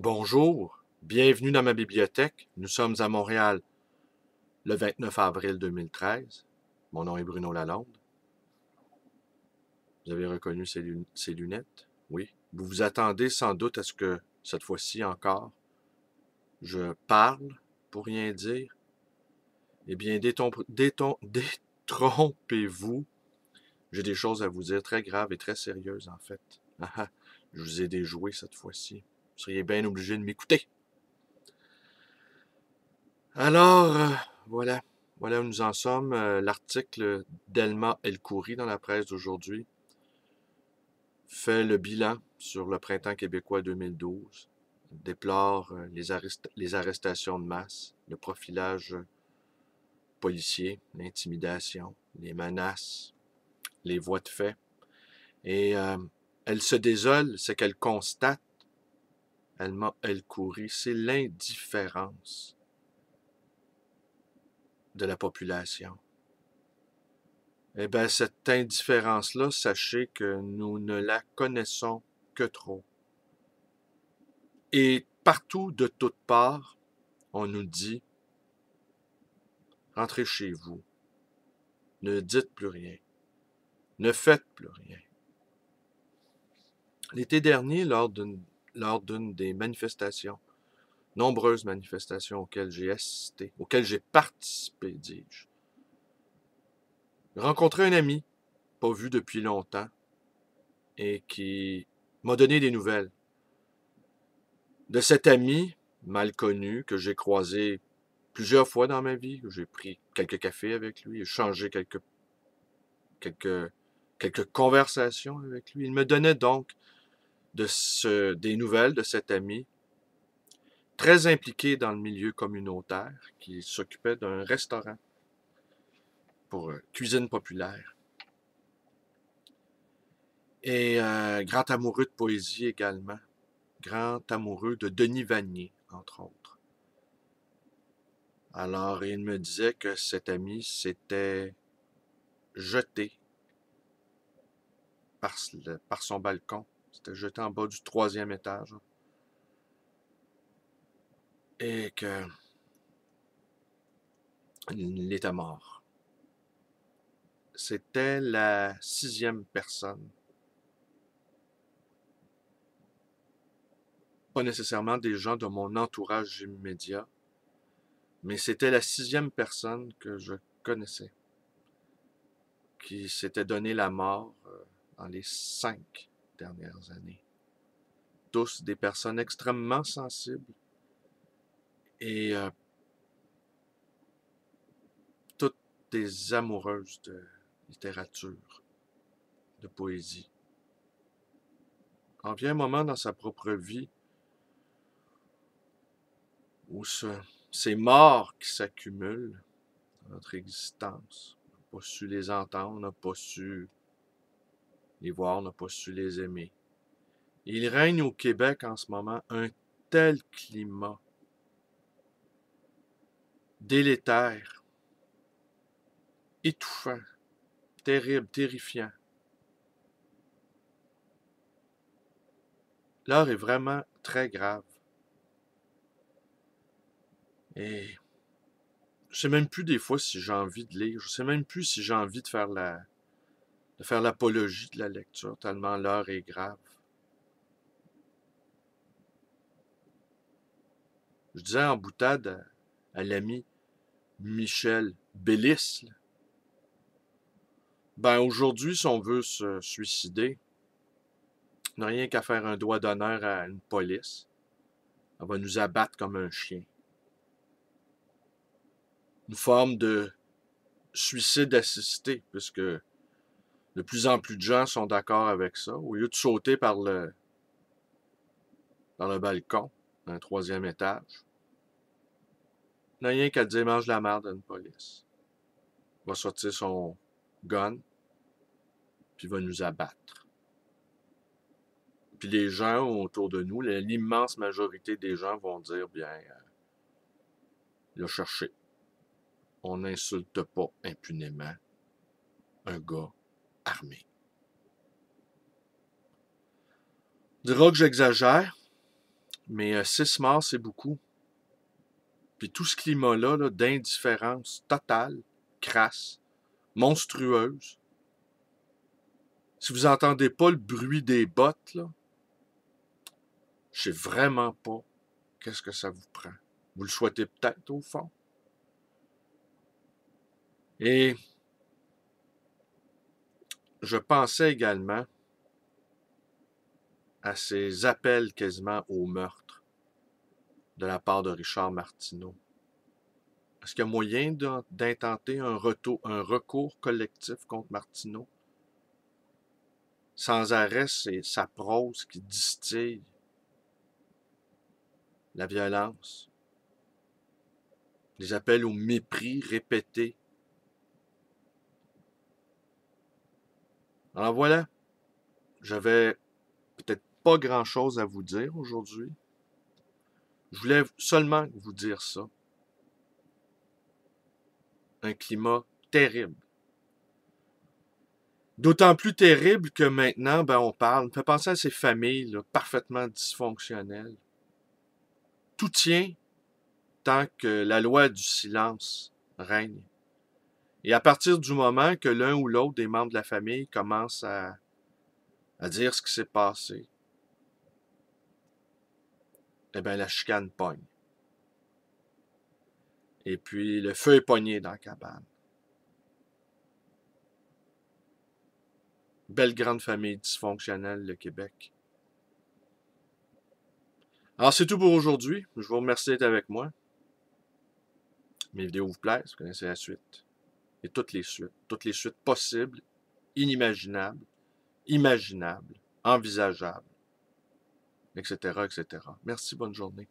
Bonjour, bienvenue dans ma bibliothèque. Nous sommes à Montréal le 29 avril 2013. Mon nom est Bruno Lalonde. Vous avez reconnu ces lunettes? Oui. Vous vous attendez sans doute à ce que, cette fois-ci encore, je parle pour rien dire? Eh bien, détrompez-vous. J'ai des choses à vous dire très graves et très sérieuses, en fait. Ah ah, je vous ai déjoué cette fois-ci. Vous seriez bien obligé de m'écouter. Alors, voilà. Voilà où nous en sommes. L'article d'Elma El-Khoury dans la presse d'aujourd'hui fait le bilan sur le printemps québécois 2012, déplore les arrestations de masse, le profilage policier, l'intimidation, les menaces, les voies de fait. Et elle se désole, c'est qu'elle constate, Elma El-Khoury, c'est l'indifférence de la population. Eh bien, cette indifférence-là, sachez que nous ne la connaissons que trop. Et partout, de toutes parts, on nous dit, rentrez chez vous, ne dites plus rien, ne faites plus rien. L'été dernier, lors d'une des manifestations, nombreuses manifestations auxquelles j'ai assisté, auxquelles j'ai participé, dis-je, j'ai rencontré un ami, pas vu depuis longtemps, et qui m'a donné des nouvelles de cet ami mal connu que j'ai croisé plusieurs fois dans ma vie. J'ai pris quelques cafés avec lui, échangé quelques, quelques conversations avec lui. Il me donnait donc des nouvelles de cet ami très impliqué dans le milieu communautaire qui s'occupait d'un restaurant pour cuisine populaire. Et grand amoureux de poésie également. Grand amoureux de Denis Vanier, entre autres. Alors, il me disait que cet ami s'était jeté par son balcon. S'était jeté en bas du 3e étage. Et qu'il était mort. C'était la 6e personne. Pas nécessairement des gens de mon entourage immédiat, mais c'était la 6e personne que je connaissais qui s'était donné la mort dans les 5 dernières années. Tous des personnes extrêmement sensibles et toutes des amoureuses de littérature, de poésie. En vient un moment dans sa propre vie où ces morts qui s'accumulent dans notre existence, on n'a pas su les entendre, on n'a pas su les voir, on n'a pas su les aimer. Et il règne au Québec en ce moment un tel climat délétère, étouffant, terrible, terrifiant. L'heure est vraiment très grave. Et je sais même plus des fois si j'ai envie de lire. Je sais même plus si j'ai envie de faire l'apologie de la lecture, tellement l'heure est grave. Je disais en boutade à l'ami Michel Bellis, ben aujourd'hui, si on veut se suicider, on n'a rien qu'à faire un doigt d'honneur à une police. Elle va nous abattre comme un chien. Une forme de suicide assisté, puisque de plus en plus de gens sont d'accord avec ça. Au lieu de sauter par le balcon d'un 3e étage, on n'a rien qu'à dire mange la merde à une police. Il va sortir son gun, puis il va nous abattre. Puis les gens autour de nous, l'immense majorité des gens vont dire, bien, il a cherché. On n'insulte pas impunément un gars armé. On dira que j'exagère, Mais 6 morts, c'est beaucoup. Puis tout ce climat-là là, d'indifférence totale, crasse, monstrueuse. Si vous entendez pas le bruit des bottes, là, je sais vraiment pas qu'est-ce que ça vous prend. Vous le souhaitez peut-être au fond. Et je pensais également à ces appels quasiment au meurtre de la part de Richard Martineau. Est-ce qu'il y a moyen d'intenter un recours collectif contre Martineau? Sans arrêt, c'est sa prose qui distille la violence, les appels au mépris répétés. Alors voilà, j'avais peut-être pas grand-chose à vous dire aujourd'hui. Je voulais seulement vous dire ça. Un climat terrible. D'autant plus terrible que maintenant, on parle, on fait penser à ces familles là, parfaitement dysfonctionnelles. Tout tient tant que la loi du silence règne. Et à partir du moment que l'un ou l'autre des membres de la famille commence à dire ce qui s'est passé, eh bien, la chicane pogne. Et puis, le feu est pogné dans la cabane. Belle grande famille dysfonctionnelle, le Québec. Alors, c'est tout pour aujourd'hui. Je vous remercie d'être avec moi. Mes vidéos vous plaisent, vous connaissez la suite. Et toutes les suites possibles, inimaginables, imaginables, envisageables, etc., etc. Merci, bonne journée.